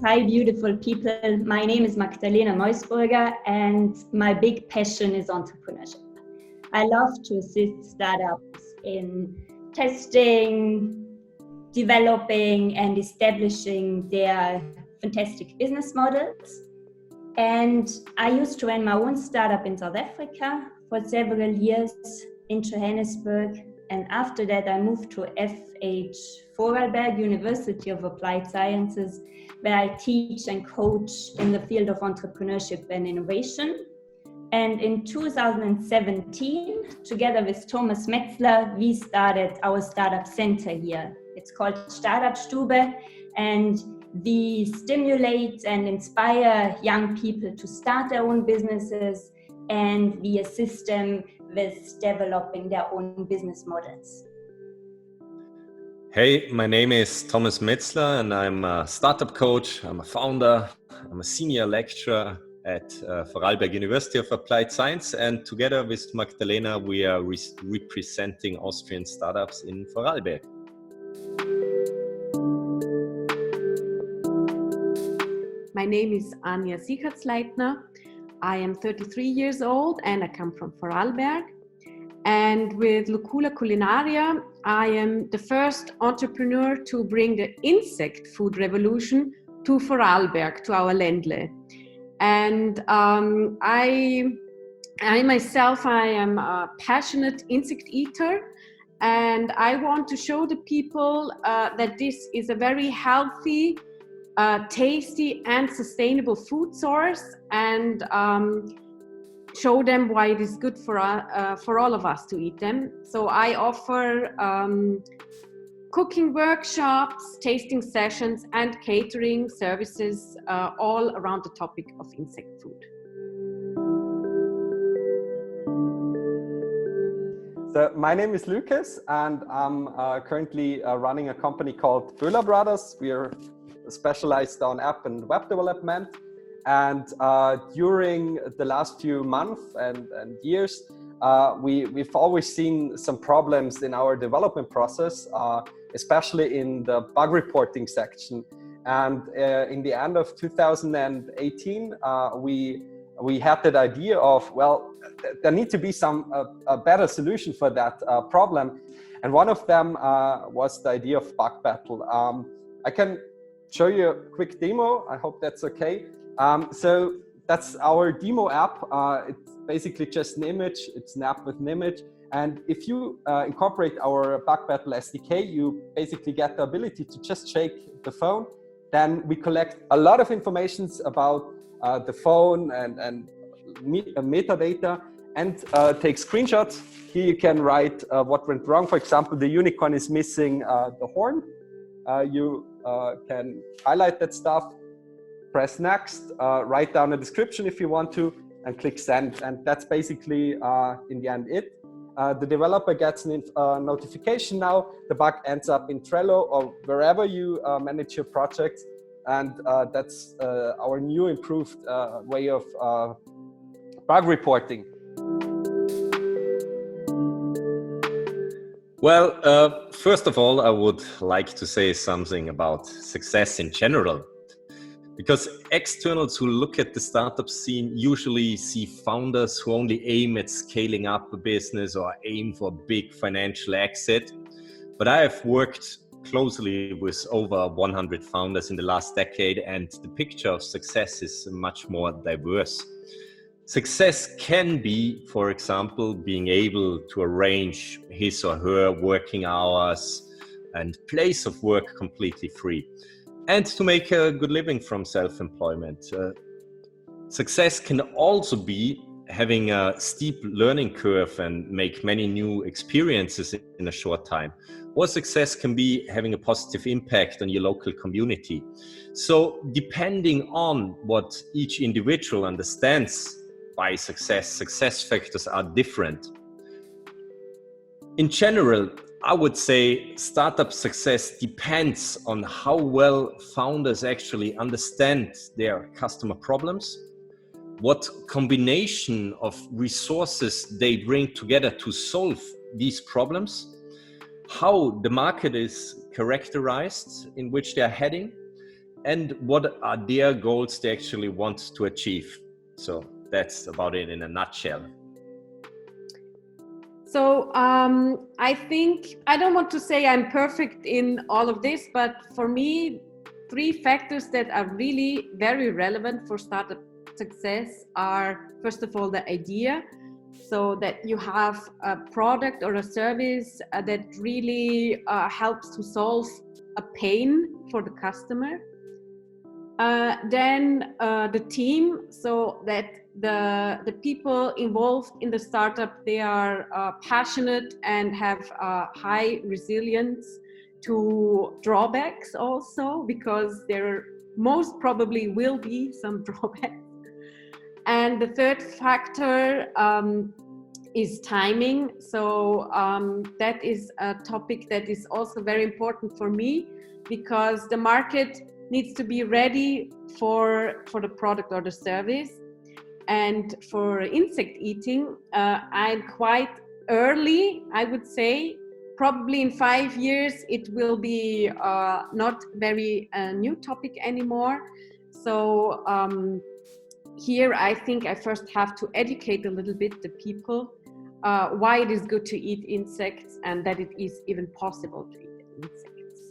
Hi, beautiful people. My name is Magdalena Meusburger, and my big passion is entrepreneurship. I love to assist startups in testing, developing, and establishing their fantastic business models. And I used to run my own startup in South Africa for several years in Johannesburg. And after that, I moved to FH Vorarlberg, University of Applied Sciences, where I teach and coach in the field of entrepreneurship and innovation. And in 2017, together with Thomas Metzler, we started our startup center here. It's called Startup Stube, and we stimulate and inspire young people to start their own businesses, and we assist them with developing their own business models. Hey, my name is Thomas Metzler and I'm a startup coach, I'm a founder, I'm a senior lecturer at Vorarlberg University of Applied Science, and together with Magdalena we are representing Austrian startups in Vorarlberg. My name is Anja Sieghartsleitner. I am 33 years old and I come from Vorarlberg. And with Luculla Culinaria, I am the first entrepreneur to bring the insect food revolution to Vorarlberg, to our Ländle. And I myself, I am a passionate insect eater, and I want to show the people that this is a very healthy, tasty and sustainable food source, and show them why it is good for all of us to eat them. So I offer cooking workshops, tasting sessions and catering services all around the topic of insect food. So my name is Lukas and I'm currently running a company called BöhlerBrothers. We are specialized on app and web development. And during the last few months and years, we've always seen some problems in our development process, especially in the bug reporting section. And in the end of 2018, we had that idea of, well, there needs to be a better solution for that problem. And one of them was the idea of bug battle. I can show you a quick demo. I hope that's okay. So that's our demo app. It's basically just an image. It's an app with an image. And if you incorporate our Bug Battle SDK, you basically get the ability to just shake the phone. Then we collect a lot of information about the phone and metadata and take screenshots. Here you can write what went wrong. For example, the unicorn is missing the horn. You can highlight that stuff. Press next, write down a description if you want to, and click send. And that's basically, in the end, it. The developer gets a notification now. The bug ends up in Trello or wherever you manage your projects. And that's our new improved way of bug reporting. Well, first of all, I would like to say something about success in general. Because externals who look at the startup scene usually see founders who only aim at scaling up a business or aim for a big financial exit. But I have worked closely with over 100 founders in the last decade, and the picture of success is much more diverse. Success can be, for example, being able to arrange his or her working hours and place of work completely free, and to make a good living from self-employment. Success can also be having a steep learning curve and make many new experiences in a short time. Or success can be having a positive impact on your local community. So depending on what each individual understands by success factors are different. In general, I would say startup success depends on how well founders actually understand their customer problems, what combination of resources they bring together to solve these problems, how the market is characterized in which they are heading, and what are their goals they actually want to achieve. So that's about it in a nutshell. So I think, I don't want to say I'm perfect in all of this, but for me, 3 factors that are really very relevant for startup success are, first of all, the idea. So that you have a product or a service that really helps to solve a pain for the customer. Then the team, so that the people involved in the startup, they are passionate and have high resilience to drawbacks also, because there most probably will be some drawbacks. And the third factor is timing. So that is a topic that is also very important for me, because the market needs to be ready for the product or the service. And for insect eating, I'm quite early, I would say. Probably in 5 years, it will be not very new topic anymore. So here, I think I first have to educate a little bit the people why it is good to eat insects and that it is even possible to eat insects.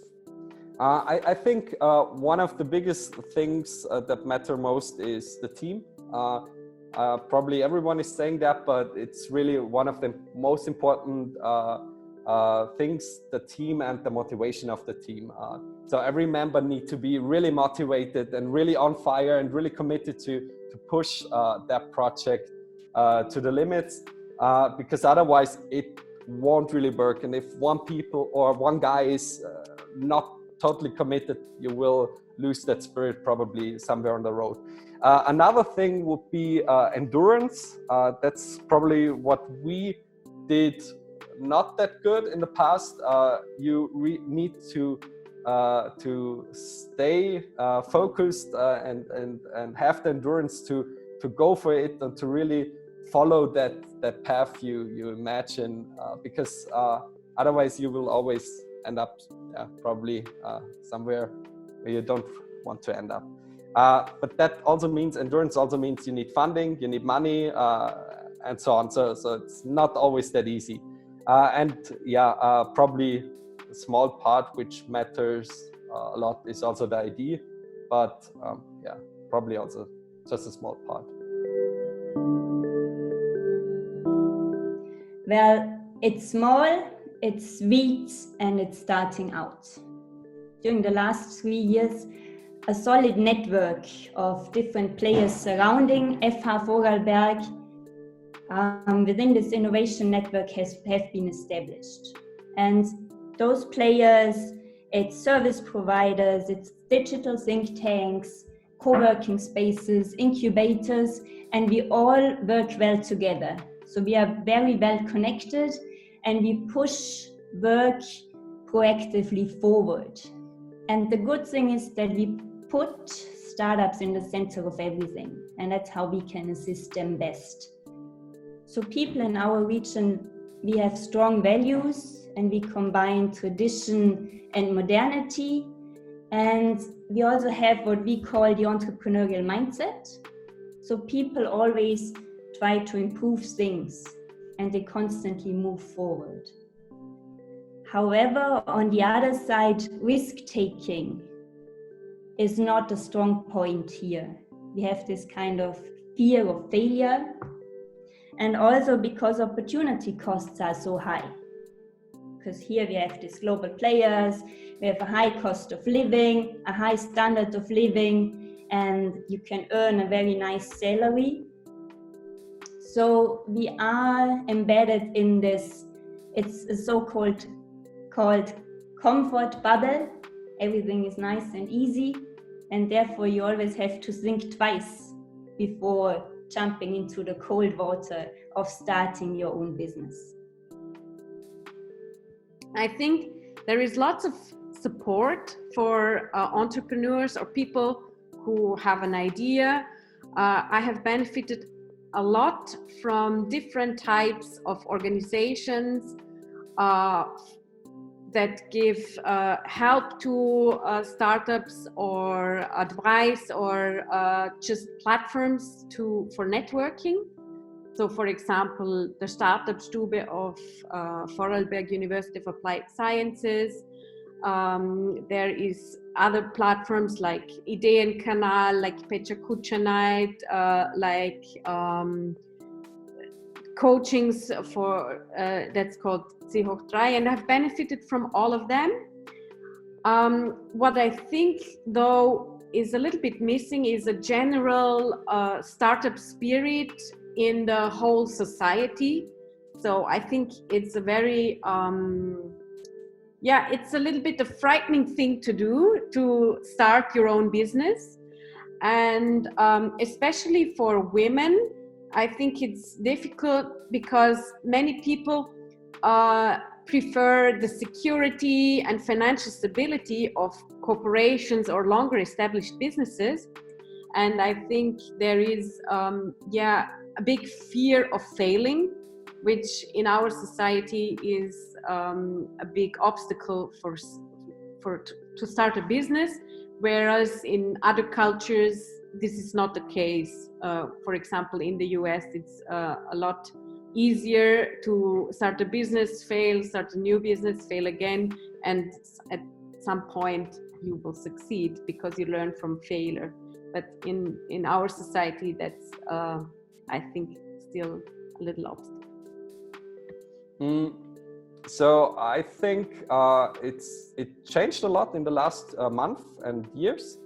I think one of the biggest things that matter most is the team. Probably everyone is saying that, but it's really one of the most important things, the team and the motivation of the team. So every member needs to be really motivated and really on fire and really committed to push that project to the limits, because otherwise it won't really work. And if one guy is not totally committed, you will lose that spirit probably somewhere on the road. Another thing would be endurance. That's probably what we did not that good in the past. You need to stay focused and have the endurance to go for it and to really follow that path you imagine, because otherwise you will always end up probably somewhere where you don't want to end up. But that also means, endurance also means you need funding, you need money, and so on. So it's not always that easy. And probably a small part which matters a lot is also the idea, but probably also just a small part. Well, it's small, it's sweet, and it's starting out. During the last 3 years, a solid network of different players surrounding FH Vorarlberg within this innovation network have been established. And those players, it's service providers, it's digital think tanks, co-working spaces, incubators, and we all work well together. So we are very well connected and we push work proactively forward. And the good thing is that we put startups in the center of everything, and that's how we can assist them best. So people in our region, we have strong values and we combine tradition and modernity. And we also have what we call the entrepreneurial mindset. So people always try to improve things and they constantly move forward. However, on the other side, risk-taking is not a strong point here. We have this kind of fear of failure, and also because opportunity costs are so high. Because here we have these global players, we have a high cost of living, a high standard of living, and you can earn a very nice salary. So we are embedded in this, it's a so-called comfort bubble. Everything is nice and easy, and therefore you always have to think twice before jumping into the cold water of starting your own business. I think there is lots of support for entrepreneurs or people who have an idea. I have benefited a lot from different types of organizations, that give help to startups or advice or just platforms for networking. So, for example, the Startup Stube of Vorarlberg University of Applied Sciences. There is other platforms like Ideenkanal, like Pecha Kuchanite, like coachings for that's called C3, and I've benefited from all of them. What I think though is a little bit missing is a general startup spirit in the whole society. So I think it's a very it's a little bit a frightening thing to do, to start your own business, and especially for women I think it's difficult because many people prefer the security and financial stability of corporations or longer established businesses. And I think there is a big fear of failing, which in our society is a big obstacle to start a business, whereas in other cultures this is not the case. For example, in the US, it's a lot easier to start a business, fail, start a new business, fail again, and at some point you will succeed because you learn from failure. But in our society, that's I think still a little obstacle. So I think it changed a lot in the last month and years.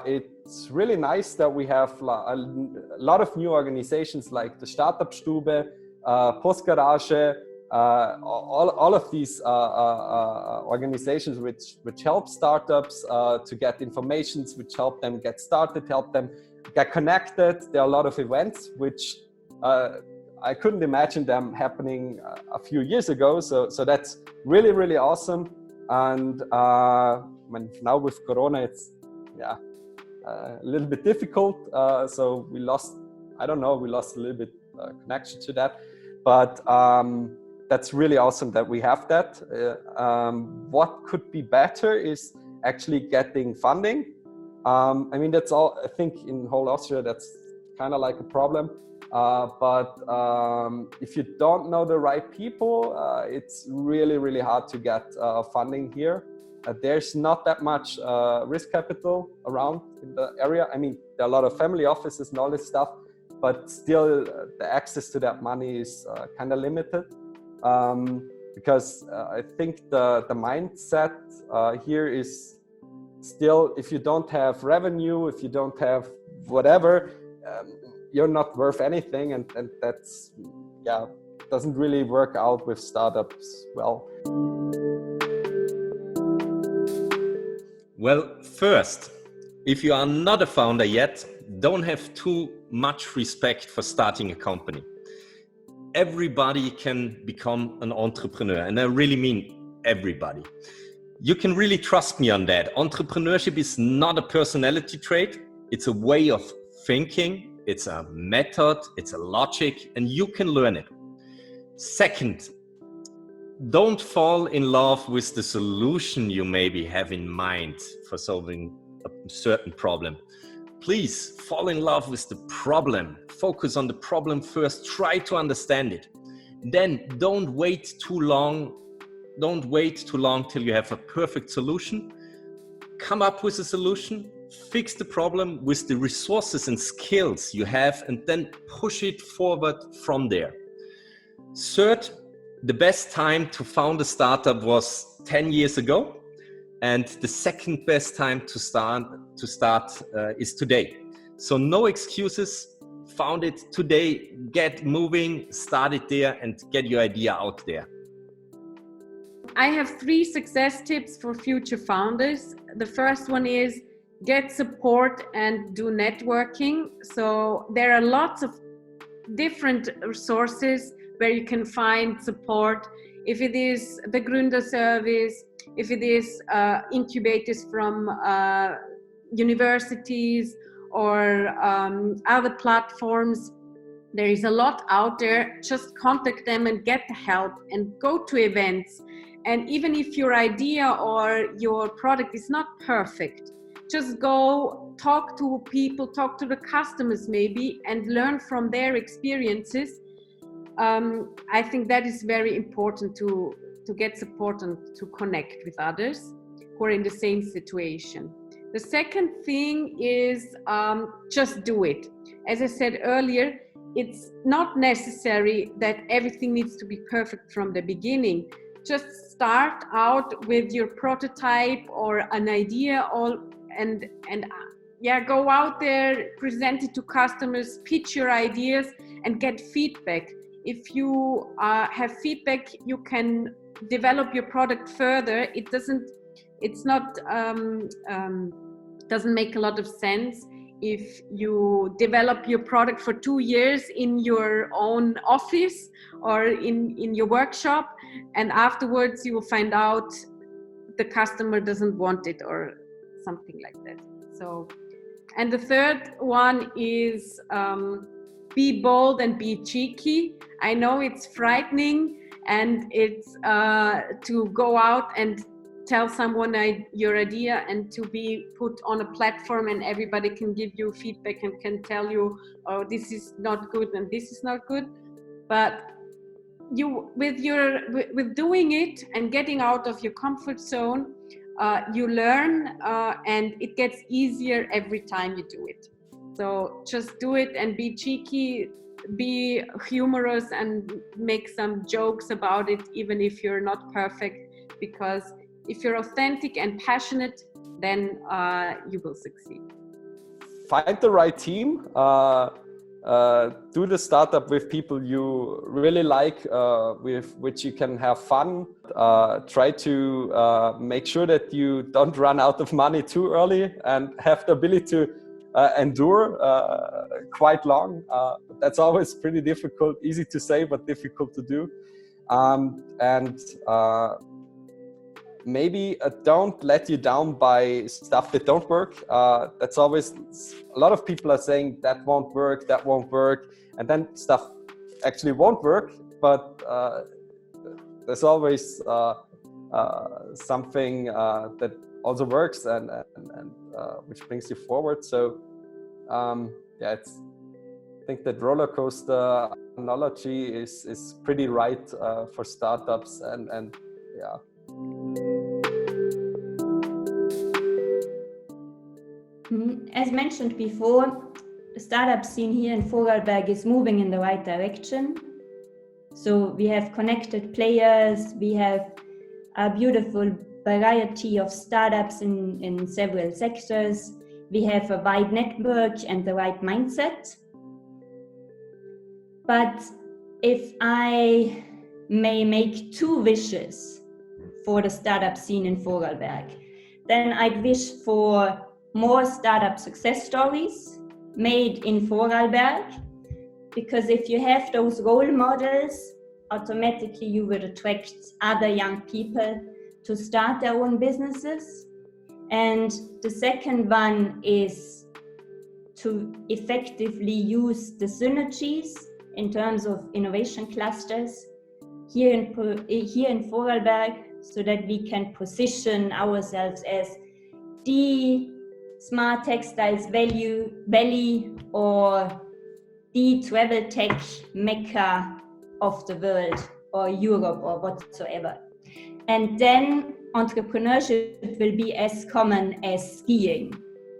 It's really nice that we have a lot of new organizations like the Startup Stube, Postgarage, all of these organizations which help startups to get information, which help them get started, help them get connected. There are a lot of events which I couldn't imagine them happening a few years ago. So that's really, really awesome. And now with Corona, it's a little bit difficult. So we lost a little bit connection to that. But that's really awesome that we have that. What could be better is actually getting funding. That's all. I think in whole Austria, that's kind of like a problem. But if you don't know the right people, it's really, really hard to get funding here. There's not that much risk capital around in the area. There are a lot of family offices and all this stuff, but still the access to that money is kind of limited. Because I think the mindset here is still, if you don't have revenue, if you don't have whatever, you're not worth anything, and that's doesn't really work out with startups well. Well, first, if you are not a founder yet, don't have too much respect for starting a company. Everybody can become an entrepreneur, and I really mean everybody. You can really trust me on that. Entrepreneurship is not a personality trait, it's a way of thinking. It's a method, it's a logic, and you can learn it. Second, don't fall in love with the solution you maybe have in mind for solving a certain problem. Please fall in love with the problem. Focus on the problem first, try to understand it. Then don't wait too long till you have a perfect solution. Come up with a solution. Fix the problem with the resources and skills you have, and then push it forward from there. Third, the best time to found a startup was 10 years ago, and the second best time to start is today. So no excuses. Found it today, get moving, start it there, and get your idea out there. I have 3 success tips for future founders. The first one is get support and do networking. So there are lots of different resources where you can find support. If it is the Gründer Service, if it is incubators from universities or other platforms, there is a lot out there. Just contact them and get the help and go to events And even if your idea or your product is not perfect, just go talk to people, talk to the customers maybe, and learn from their experiences. I think that is very important to get support and to connect with others who are in the same situation. The second thing is just do it. As I said earlier, it's not necessary that everything needs to be perfect from the beginning. Just start out with your prototype or an idea, and go out there, present it to customers, pitch your ideas, and get feedback. If you have feedback, you can develop your product further. Doesn't make a lot of sense if you develop your product for 2 years in your own office or in your workshop, and afterwards you will find out the customer doesn't want it or something like that. So, and the third one is be bold and be cheeky. I know it's frightening, and it's to go out and tell someone your idea and to be put on a platform and everybody can give you feedback and can tell you, oh, this is not good and this is not good. But you, with doing it and getting out of your comfort zone, you learn, and it gets easier every time you do it. So just do it and be cheeky, be humorous, and make some jokes about it, even if you're not perfect, because if you're authentic and passionate, then you will succeed. Find the right team. Do the startup with people you really like, with which you can have fun. Try to make sure that you don't run out of money too early and have the ability to endure quite long. That's always pretty difficult, easy to say, but difficult to do. Maybe don't let you down by stuff that don't work. That's always, a lot of people are saying that won't work, and then stuff actually won't work, but there's always something that also works and which brings you forward. So I think that roller coaster analogy is pretty right for startups, and yeah. As mentioned before, the startup scene here in Vorarlberg is moving in the right direction. So we have connected players, we have a beautiful variety of startups in several sectors, we have a wide network and the right mindset. But if I may make 2 wishes for the startup scene in Vorarlberg, then I'd wish for more startup success stories made in Vorarlberg, because if you have those role models, automatically you will attract other young people to start their own businesses. And the second one is to effectively use the synergies in terms of innovation clusters here in Vorarlberg, so that we can position ourselves as the smart textiles valley or the travel tech mecca of the world, or Europe, or whatsoever. And then entrepreneurship will be as common as skiing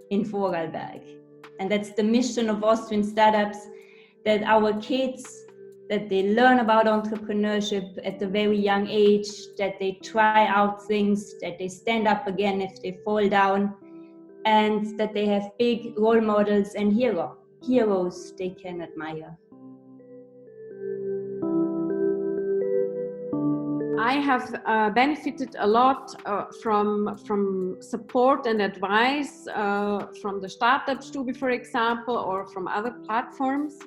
in Vorarlberg. And that's the mission of Austrian Startups, that our kids, that they learn about entrepreneurship at a very young age, that they try out things, that they stand up again if they fall down, and that they have big role models and heroes they can admire. I have benefited a lot from support and advice from the Startup-Stube, for example, or from other platforms.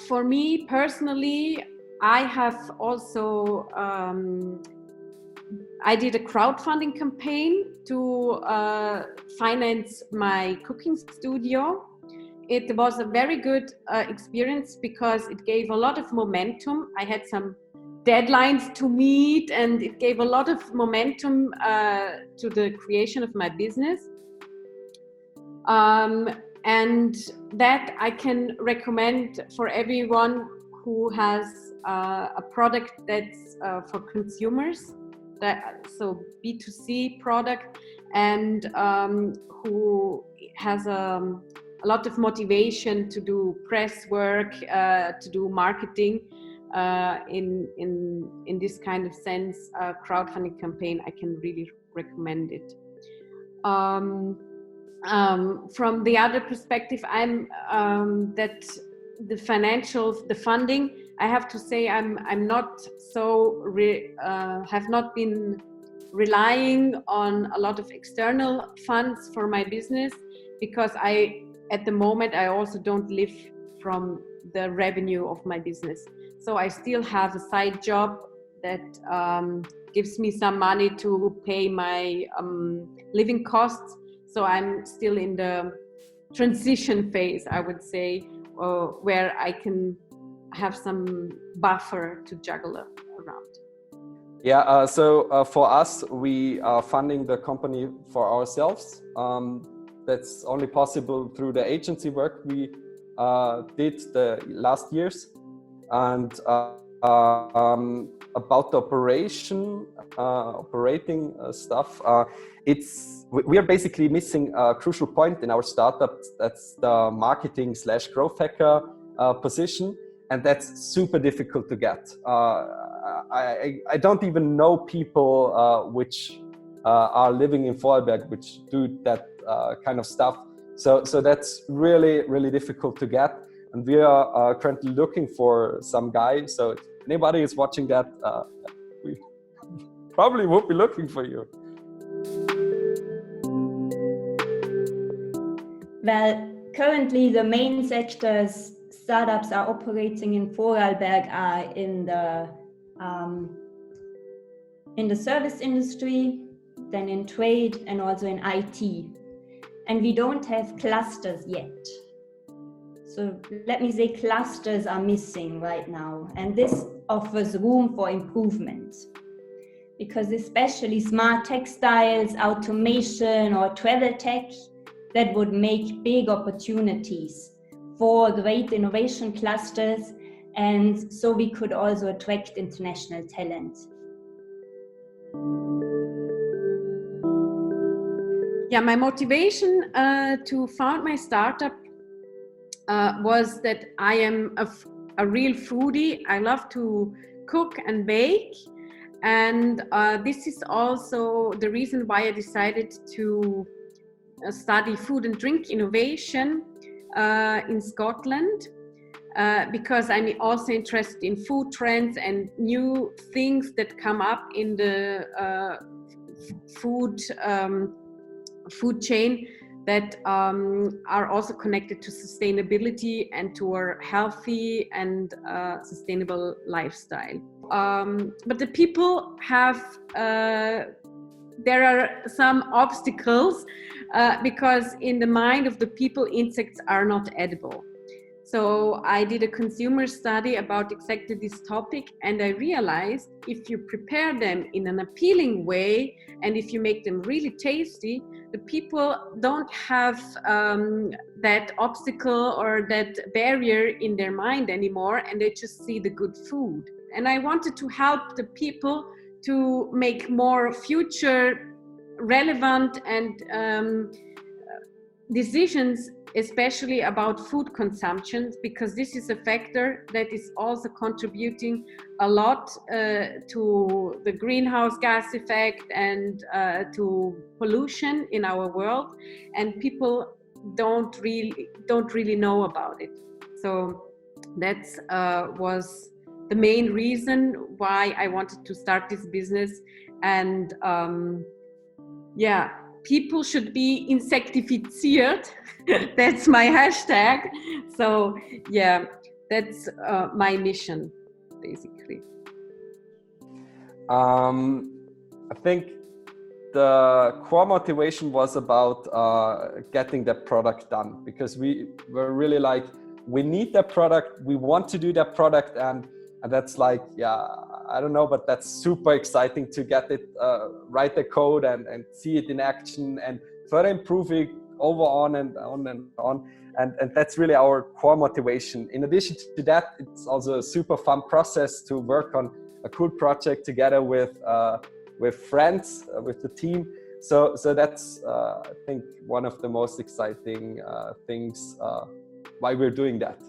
For me personally, I have also I did a crowdfunding campaign to finance my cooking studio. It was a very good experience because it gave a lot of momentum. I had some deadlines to meet, and it gave a lot of momentum to the creation of my business. And that I can recommend for everyone who has a product that's for consumers, so B2C product, and who has a lot of motivation to do press work, to do marketing in this kind of sense. Crowdfunding campaign, I can really recommend it. From the other perspective, I'm that the funding, I have to say I'm not so have not been relying on a lot of external funds for my business, because at the moment I also don't live from the revenue of my business. So I still have a side job that gives me some money to pay my living costs. So I'm still in the transition phase, I would say, where I can have some buffer to juggle around. Yeah, so for us, we are funding the company for ourselves. That's only possible through the agency work we did the last years. And about the operating stuff, we are basically missing a crucial point in our startup. That's the marketing / growth hacker position, and that's super difficult to get. I don't even know people which are living in Vorarlberg which do that kind of stuff. So that's really, really difficult to get. And we are currently looking for some guy. So if anybody is watching that, we probably won't be looking for you. Well, currently the main sectors startups are operating in Vorarlberg are in the service industry, then in trade, and also in IT. And we don't have clusters yet. So let me say clusters are missing right now, and this offers room for improvement, because especially smart textiles, automation, or travel tech, that would make big opportunities for great innovation clusters, and so we could also attract international talent. Yeah, my motivation to found my startup was that I am a real foodie. I love to cook and bake, and this is also the reason why I decided to study food and drink innovation in Scotland, because I'm also interested in food trends and new things that come up in the food chain that are also connected to sustainability and to our healthy and sustainable lifestyle. But the people have, there are some obstacles because in the mind of the people, insects are not edible. So I did a consumer study about exactly this topic, and I realized if you prepare them in an appealing way and if you make them really tasty, the people don't have that obstacle or that barrier in their mind anymore, and they just see the good food. And I wanted to help the people to make more future relevant and decisions, especially about food consumption, because this is a factor that is also contributing a lot to the greenhouse gas effect and to pollution in our world, and people don't really know about it. So that was the main reason why I wanted to start this business. And people should be insectifiziert. That's my hashtag. So yeah, that's my mission, basically. I think the core motivation was about getting that product done, because we were really like, we need that product, we want to do that product, and that's like, I don't know, but that's super exciting to get it, write the code and see it in action and further improve it over on and on and on. And that's really our core motivation. In addition to that, it's also a super fun process to work on a cool project together with friends, with the team. So that's, I think, one of the most exciting things why we're doing that.